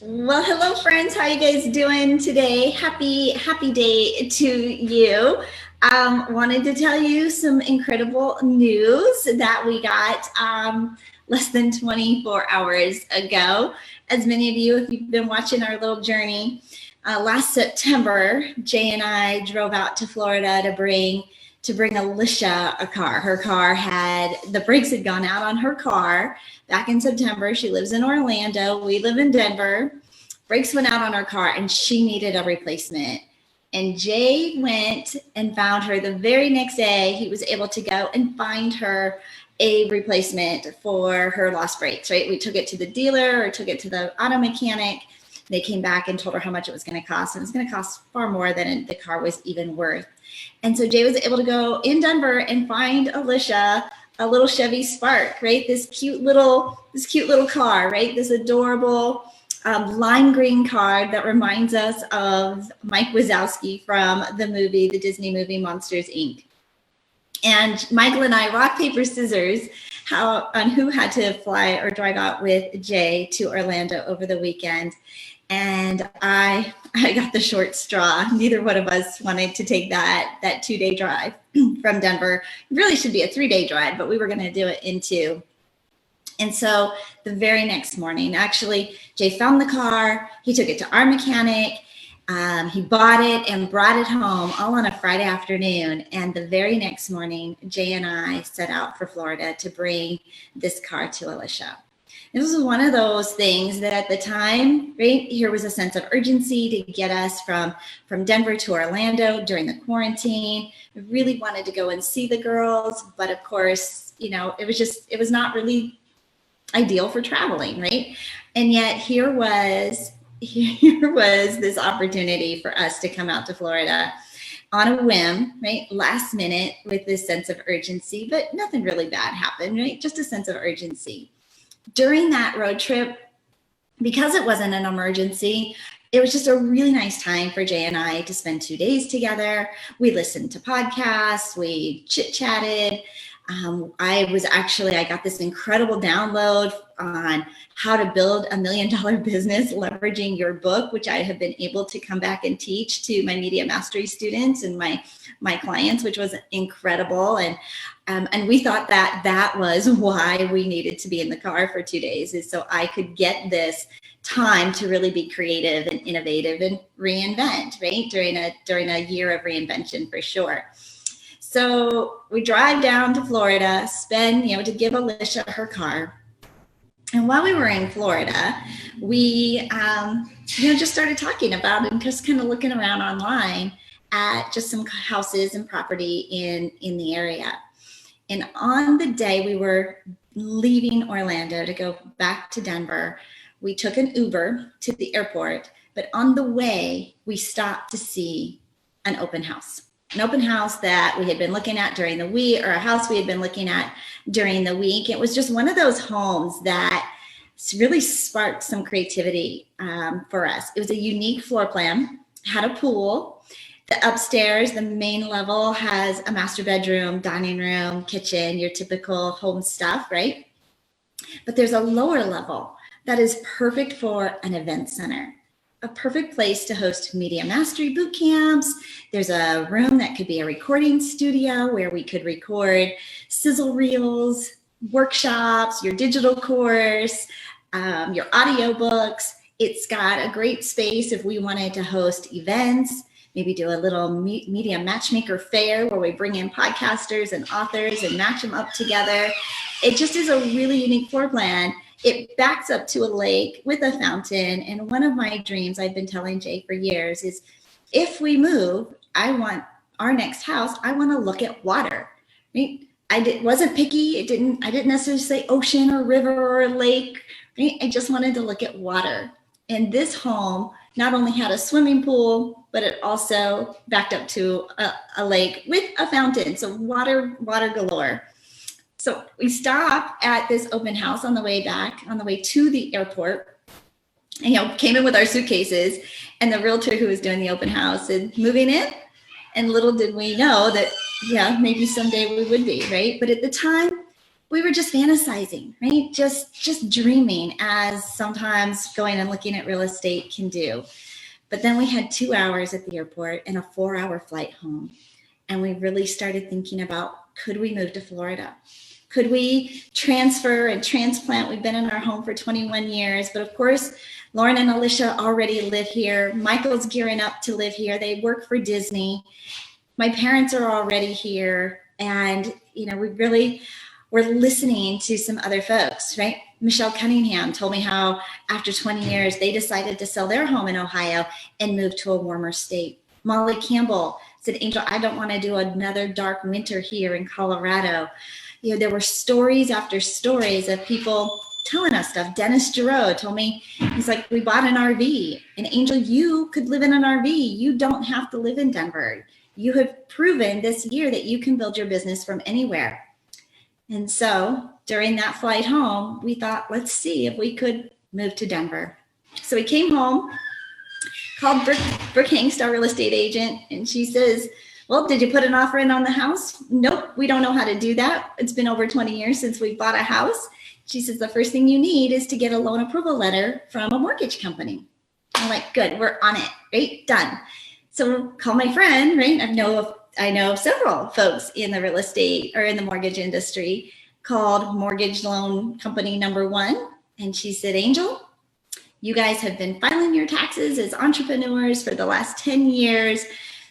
Well, hello friends. How you guys doing today? Happy day to you. Wanted to tell you some incredible news that we got less than 24 hours ago. As many of you, if you've been watching our little journey, last September, Jay and I drove out to Florida to bring Alicia a car. Her car had the brakes had gone out on her car back in September. She lives in Orlando. We live in Denver. Brakes went out on her car and she needed a replacement. And Jay went and found her the very next day. He was able to go and find her a replacement for her lost brakes, right? We took it to the dealer or took it to the auto mechanic. They came back and told her how much it was going to cost. And it was going to cost far more than the car was even worth. And so Jay was able to go in Denver and find Alicia a little Chevy Spark, right? This cute little car, right? This adorable lime green car that reminds us of Mike Wazowski from the Disney movie Monsters, Inc. And Michael and I, rock, paper, scissors, on who had to fly or drive out with Jay to Orlando over the weekend. And I got the short straw. Neither one of us wanted to take that 2-day drive from Denver. It really should be a 3-day drive, but we were going to do it in 2. And so the very next morning, actually, Jay found the car. He took it to our mechanic. He bought it and brought it home all on a Friday afternoon. And the very next morning, Jay and I set out for Florida to bring this car to Alicia. This was one of those things that at the time, right, here was a sense of urgency to get us from Denver to Orlando during the quarantine. We really wanted to go and see the girls, but of course, it was not really ideal for traveling, right? And yet here was this opportunity for us to come out to Florida on a whim, right? Last minute with this sense of urgency, but nothing really bad happened, right? Just a sense of urgency. During that road trip, because it wasn't an emergency, it was just a really nice time for Jay and I to spend 2 days together. We listened to podcasts, we chit-chatted. I got this incredible download on how to build $1 million business leveraging your book, which I have been able to come back and teach to my media mastery students and my clients, which was incredible. And we thought that was why we needed to be in the car for 2 days, is so I could get this time to really be creative and innovative and reinvent, right? During a year of reinvention for sure. So we drive down to Florida, to give Alicia her car. And while we were in Florida, we, just started talking about and just kind of looking around online at just some houses and property in the area. And on the day we were leaving Orlando to go back to Denver, we took an Uber to the airport, but on the way, we stopped to see an open house that we had been looking at during the week, or a house we had been looking at during the week. It was just one of those homes that really sparked some creativity for us. It was a unique floor plan, had a pool. The upstairs, the main level, has a master bedroom, dining room, kitchen, your typical home stuff, right? But there's a lower level that is perfect for an event center. A perfect place to host media mastery boot camps. There's a room that could be a recording studio where we could record sizzle reels, workshops, your digital course, your audiobooks. It's got a great space if we wanted to host events, maybe do a little media matchmaker fair where we bring in podcasters and authors and match them up together. It just is a really unique floor plan. It backs up to a lake with a fountain. And one of my dreams I've been telling Jay for years is, if we move, I want our next house, I want to look at water. Right? Wasn't picky. I didn't necessarily say ocean or river or lake. Right? I just wanted to look at water. And this home not only had a swimming pool, but it also backed up to a lake with a fountain. So water galore. So we stopped at this open house on the way to the airport, and came in with our suitcases, and the realtor who was doing the open house said, "Moving in?" And little did we know that, maybe someday we would be, right? But at the time, we were just fantasizing, right? Just dreaming, as sometimes going and looking at real estate can do. But then we had 2 hours at the airport and a 4-hour flight home. And we really started thinking about, could we move to Florida? Could we transfer and transplant? We've been in our home for 21 years, but of course, Lauren and Alicia already live here. Michael's gearing up to live here. They work for Disney. My parents are already here. And, we're listening to some other folks, right? Michelle Cunningham told me how after 20 years, they decided to sell their home in Ohio and move to a warmer state. Molly Campbell said, Angel, I don't want to do another dark winter here in Colorado. There were stories after stories of people telling us stuff. Dennis Giroux told me, he's like, we bought an RV. And Angel, you could live in an RV. You don't have to live in Denver. You have proven this year that you can build your business from anywhere. And so during that flight home, we thought, let's see if we could move to Denver. So we came home, called Brooke Hangst, our real estate agent, and she says, well, did you put an offer in on the house? Nope, we don't know how to do that. It's been over 20 years since we bought a house. She says, the first thing you need is to get a loan approval letter from a mortgage company. I'm like, good, we're on it, right? Done. So call my friend, right? I know several folks in the real estate or in the mortgage industry, called mortgage loan company number 1. And she said, Angel, you guys have been filing your taxes as entrepreneurs for the last 10 years,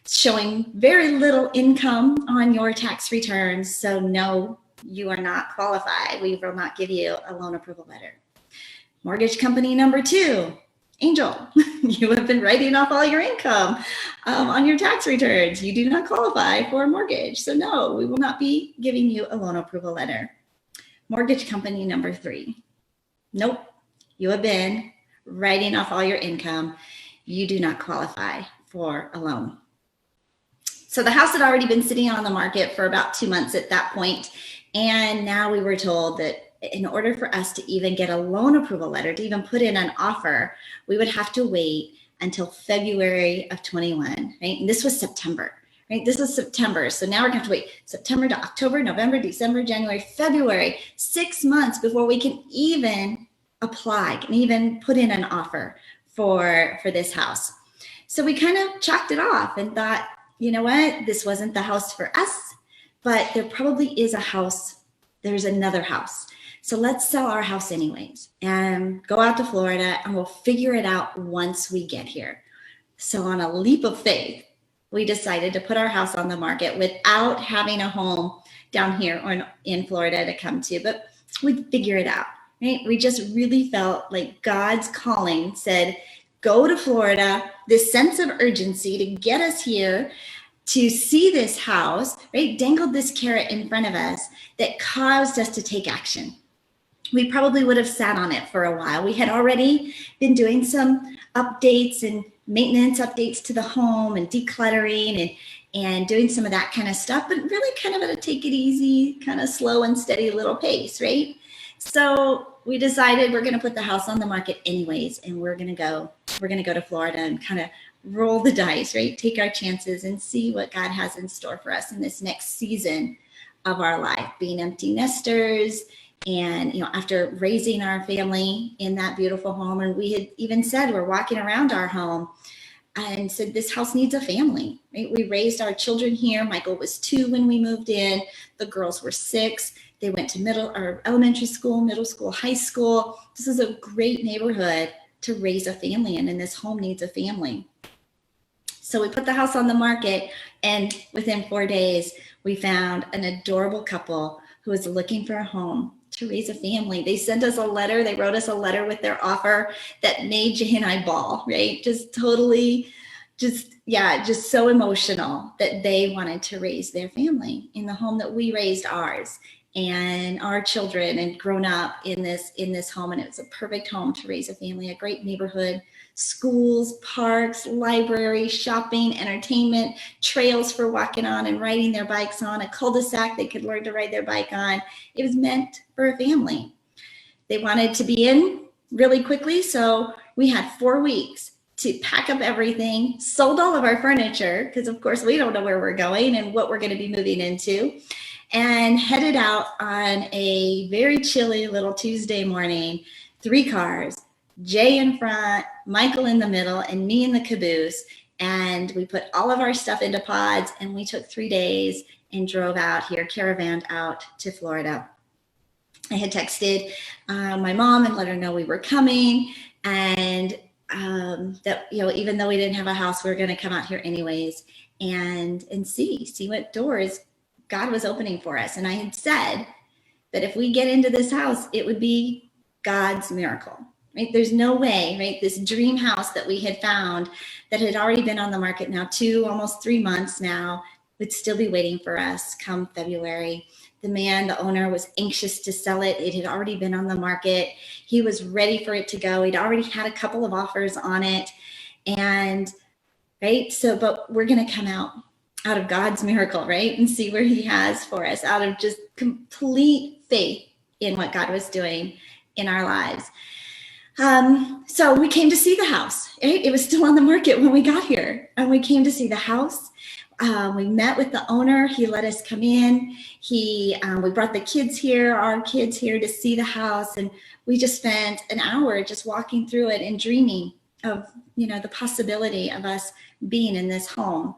showing very little income on your tax returns. So no, you are not qualified. We will not give you a loan approval letter. Mortgage company number 2, Angel, you have been writing off all your income on your tax returns. You do not qualify for a mortgage. So no, we will not be giving you a loan approval letter. Mortgage company number 3. Nope, you have been writing off all your income. You do not qualify for a loan. So the house had already been sitting on the market for about 2 months at that point. And now we were told that in order for us to even get a loan approval letter, to even put in an offer, we would have to wait until February of 21, right? And this was September, right? This is September. So now we're going to have to wait September to October, November, December, January, February, 6 months before we can even apply, can even put in an offer for this house. So we kind of chalked it off and thought, you know what? This wasn't the house for us, but there probably is a house. There's another house. So let's sell our house anyways and go out to Florida, and we'll figure it out once we get here. So on a leap of faith, we decided to put our house on the market without having a home down here or in Florida to come to, but we'd figure it out, right? We just really felt like God's calling said, go to Florida, this sense of urgency to get us here, to see this house, right? Dangled this carrot in front of us that caused us to take action. We probably would have sat on it for a while. We had already been doing some updates and maintenance updates to the home and decluttering and doing some of that kind of stuff, but really kind of at a take it easy, kind of slow and steady little pace, right? So we decided we're going to put the house on the market anyways, and we're going to go to Florida and kind of roll the dice, right? Take our chances and see what God has in store for us in this next season of our life, being empty nesters. And, after raising our family in that beautiful home, and we had even said, we're walking around our home and said, this house needs a family, right? We raised our children here. Michael was 2 when we moved in. The girls were 6. They went to elementary school, middle school, high school. This is a great neighborhood to raise a family in, and this home needs a family. So we put the house on the market, and within 4 days, we found an adorable couple who was looking for a home to raise a family. They sent us a letter. They wrote us a letter with their offer that made Jay and I bawl, right? Just so emotional that they wanted to raise their family in the home that we raised ours and our children and grown up in this home. And it was a perfect home to raise a family, a great neighborhood, schools, parks, library, shopping, entertainment, trails for walking on and riding their bikes on, a cul-de-sac they could learn to ride their bike on. It was meant for a family. They wanted to be in really quickly, so we had 4 weeks to pack up everything, sold all of our furniture, because of course we don't know where we're going and what we're going to be moving into. and headed out on a very chilly little Tuesday morning, 3 cars, Jay in front, Michael in the middle, and me in the caboose. And we put all of our stuff into pods, and we took 3 days and drove out here, caravanned out to Florida. I had texted my mom and let her know we were coming, and that, you know, even though we didn't have a house, we were going to come out here anyways and see what doors God was opening for us. And I had said that if we get into this house, it would be God's miracle, right? There's no way, right? This dream house that we had found that had already been on the market now 2, almost 3 months now, would still be waiting for us come February. The man, the owner, was anxious to sell it. It had already been on the market. He was ready for it to go. He'd already had a couple of offers on it. And right, so, but we're going to come out of God's miracle, right? And see where he has for us, out of just complete faith in what God was doing in our lives. So we came to see the house, right? It was still on the market when we got here, and we came to see the house. We met with the owner. He let us come in. We brought the kids here, our kids here, to see the house. And we just spent an hour just walking through it and dreaming of, you know, the possibility of us being in this home,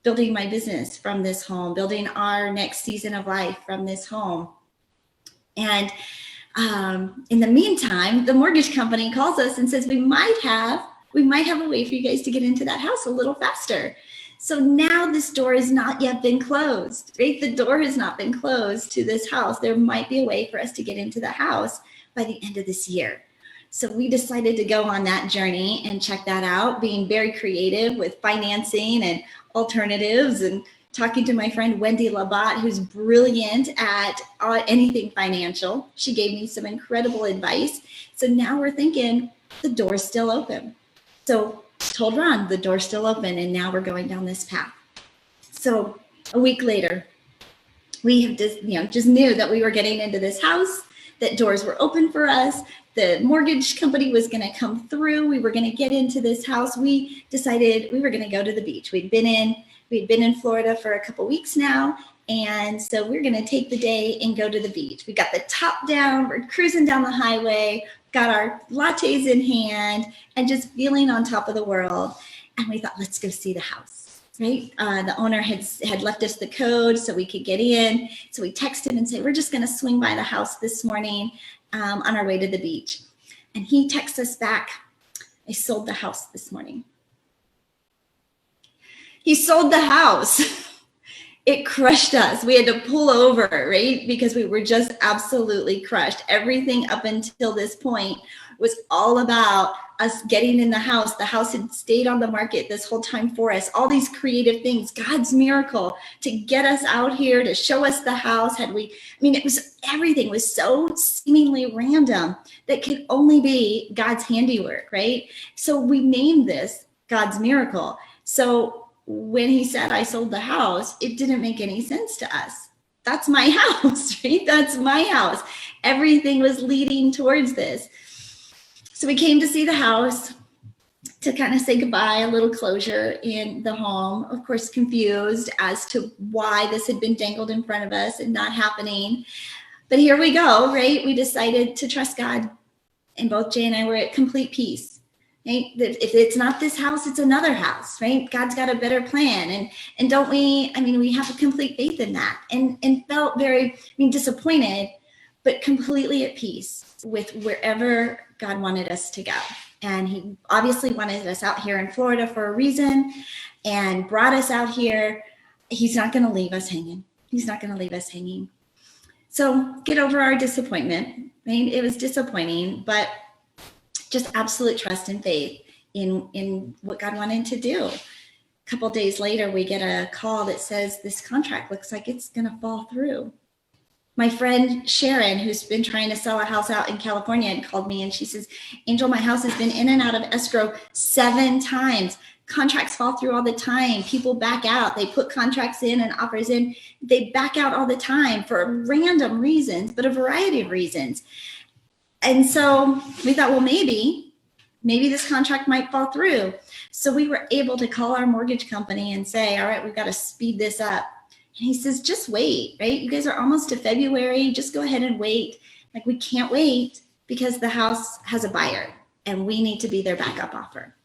building my business from this home, building our next season of life from this home. And in the meantime, the mortgage company calls us and says, we might have a way for you guys to get into that house a little faster. So now this door has not yet been closed, right? The door has not been closed to this house. There might be a way for us to get into the house by the end of this year. So we decided to go on that journey and check that out, being very creative with financing and alternatives, and talking to my friend Wendy Labatt, who's brilliant at anything financial. She gave me some incredible advice. So now we're thinking the door's still open. So told Ron the door's still open, and now we're going down this path. So a week later, we have just knew that we were getting into this house, that doors were open for us. The mortgage company was going to come through. We were going to get into this house. We decided we were going to go to the beach. We'd been in Florida for a couple weeks now. And so we're going to take the day and go to the beach. We got the top down. We're cruising down the highway, got our lattes in hand, and just feeling on top of the world. And we thought, let's go see the house, right? The owner had left us the code so we could get in. So we texted him and said, we're just going to swing by the house this morning on our way to the beach. And he texts us back, I sold the house this morning. He sold the house. It crushed us. We had to pull over, right? Because we were just absolutely crushed. Everything up until this point was all about us getting in the house. The house had stayed on the market this whole time for us. All these creative things, God's miracle to get us out here, to show us the house. Everything was so seemingly random that could only be God's handiwork, right? So we named this God's miracle. So when he said, I sold the house, it didn't make any sense to us. That's my house, right? That's my house. Everything was leading towards this. So we came to see the house to kind of say goodbye, a little closure in the home. Of course, confused as to why this had been dangled in front of us and not happening. But here we go, right? We decided to trust God. And both Jay and I were at complete peace. Right? If it's not this house, it's another house, right? God's got a better plan. And don't we, we have a complete faith in that, and felt very, disappointed, but completely at peace with wherever God wanted us to go. And he obviously wanted us out here in Florida for a reason and brought us out here. He's not going to leave us hanging. He's not going to leave us hanging. So get over our disappointment. It was disappointing, but just absolute trust and faith in what God wanted to do. A couple of days later, we get a call that says this contract looks like it's going to fall through. My friend Sharon, who's been trying to sell a house out in California, had called me and she says, Angel, my house has been in and out of escrow 7 times. Contracts fall through all the time. People back out. They put contracts in and offers in. They back out all the time for random reasons, but a variety of reasons. And so we thought, well, maybe this contract might fall through. So we were able to call our mortgage company and say, all right, we've got to speed this up. And he says, just wait, right? You guys are almost to February. Just go ahead and wait. Like, we can't wait because the house has a buyer and we need to be their backup offer.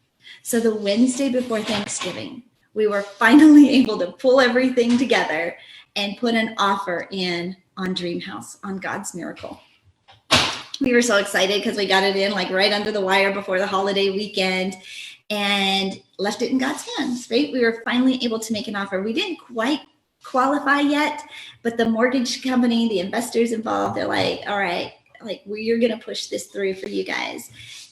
So the Wednesday before Thanksgiving, we were finally able to pull everything together and put an offer in on Dream House, on God's Miracle. We were so excited because we got it in like right under the wire before the holiday weekend and left it in God's hands, right? We were finally able to make an offer. We didn't quite qualify yet, but the mortgage company, the investors involved, they're like, all right, like, we're going to push this through for you guys.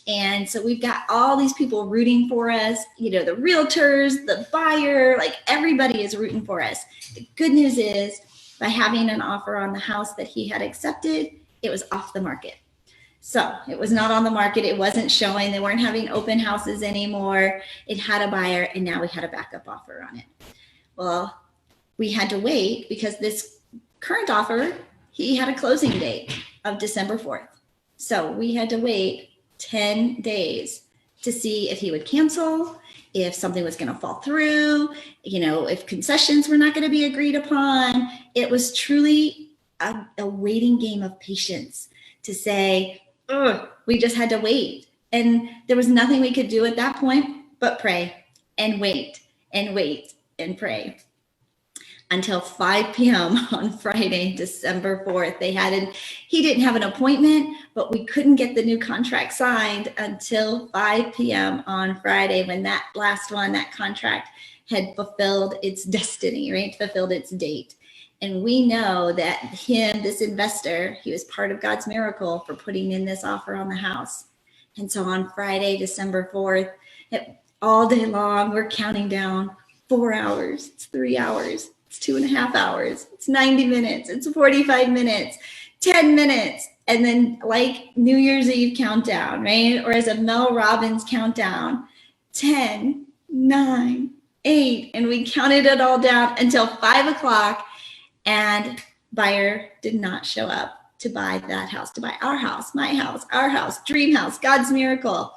And so we've got all these people rooting for us, you know, the realtors, the buyer, like, everybody is rooting for us. The good news is, by having an offer on the house that he had accepted, it was off the market. So it was not on the market. It wasn't showing. They weren't having open houses anymore. It had a buyer, and now we had a backup offer on it. Well, we had to wait because this current offer, he had a closing date of December 4th. So we had to wait 10 days to see if he would cancel, if something was going to fall through, you know, if concessions were not going to be agreed upon. It was truly a waiting game of patience to say, we just had to wait. And there was nothing we could do at that point but pray and wait and wait and pray. Until 5 p.m. on Friday, December 4th. He didn't have an appointment, but we couldn't get the new contract signed until 5 p.m. on Friday, when that last one, that contract, had fulfilled its destiny, right? Fulfilled its date. And we know that this investor, he was part of God's miracle for putting in this offer on the house. And so on Friday, December 4th, all day long, we're counting down 4 hours. It's 3 hours. It's 2.5 hours. It's 90 minutes. It's 45 minutes, 10 minutes. And then, like New Year's Eve countdown, right? Or as a Mel Robbins countdown, 10, 9, 8. And we counted it all down until 5 o'clock. And buyer did not show up to buy that house, to buy our house, my house, our house, Dream House, God's Miracle.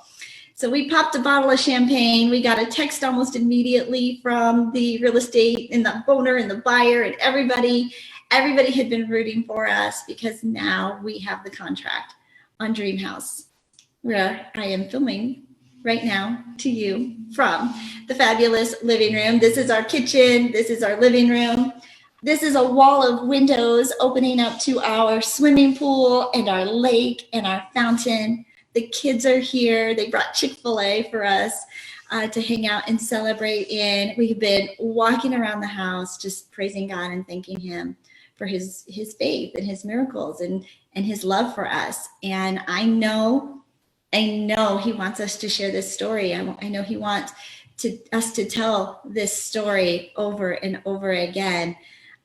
So we popped a bottle of champagne. We got a text almost immediately from the real estate and the owner and the buyer, and everybody had been rooting for us because now we have the contract on Dream House, where I am filming right now to you from the fabulous living room. This is our kitchen. This is our living room. This is a wall of windows opening up to our swimming pool and our lake and our fountain. The kids are here. They brought Chick-fil-A for us to hang out and celebrate in. We've been walking around the house just praising God and thanking him for his faith and his miracles and his love for us. And I know he wants us to share this story. I know he wants us to tell this story over and over again.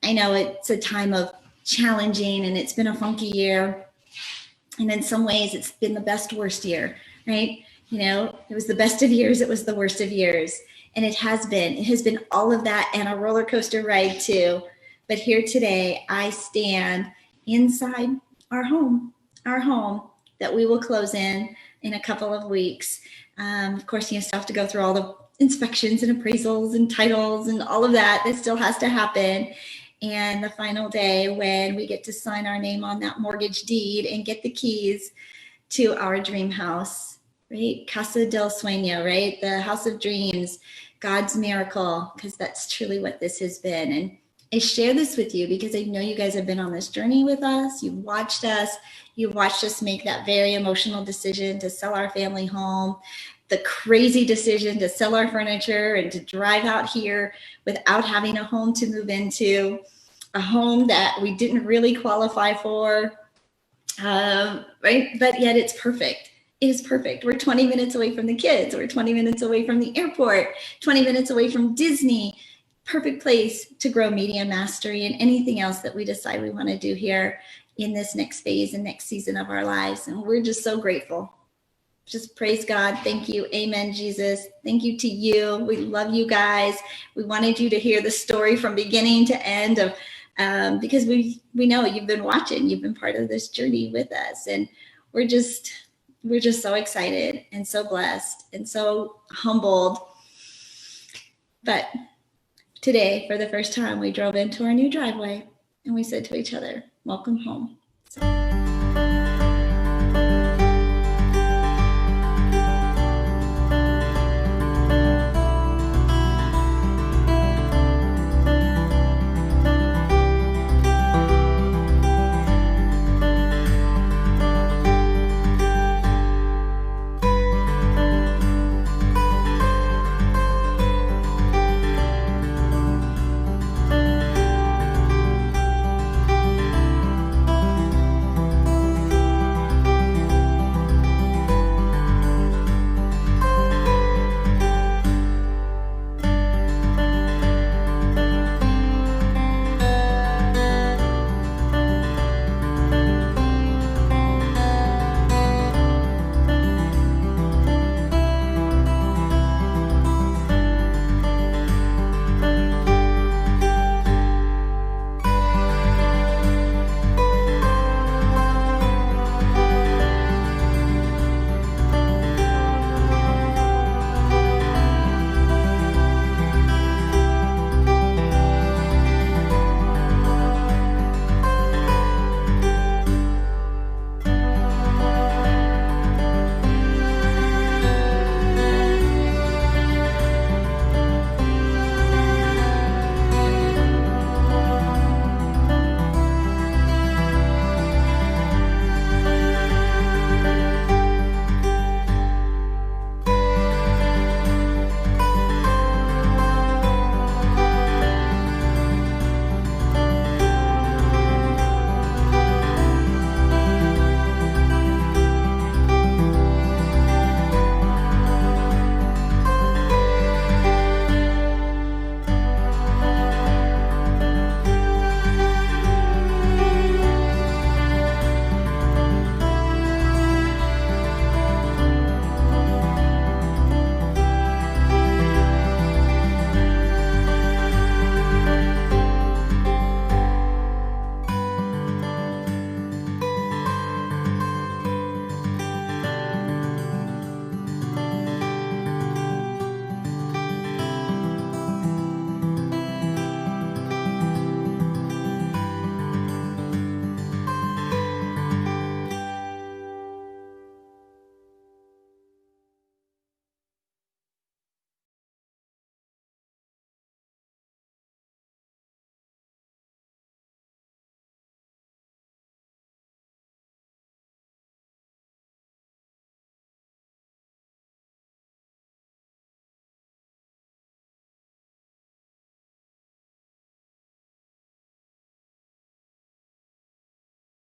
I know it's a time of challenging, and it's been a funky year. And in some ways, it's been the best, worst year, right? You know, it was the best of years. It was the worst of years. And it has been all of that and a roller coaster ride too. But here today, I stand inside our home that we will close in a couple of weeks. Of course, you still have to go through all the inspections and appraisals and titles and all of that. That still has to happen. And the final day when we get to sign our name on that mortgage deed and get the keys to our dream house, right? Casa del Sueño, right? The house of dreams, God's miracle, because that's truly what this has been. And I share this with you because I know you guys have been on this journey with us. You've watched us make that very emotional decision to sell our family home, the crazy decision to sell our furniture and to drive out here without having a home to move into, a home that we didn't really qualify for, right? But yet it's perfect. It is perfect. We're 20 minutes away from the kids. We're 20 minutes away from the airport, 20 minutes away from Disney. Perfect place to grow media mastery and anything else that we decide we want to do here in this next phase and next season of our lives. And we're just so grateful. Just praise God. Thank you. Amen, Jesus. Thank you to you. We love you guys. We wanted you to hear the story from beginning to end of because we know you've been watching, you've been part of this journey with us, and we're just so excited and so blessed and so humbled. But today, for the first time, we drove into our new driveway and we said to each other, welcome home. So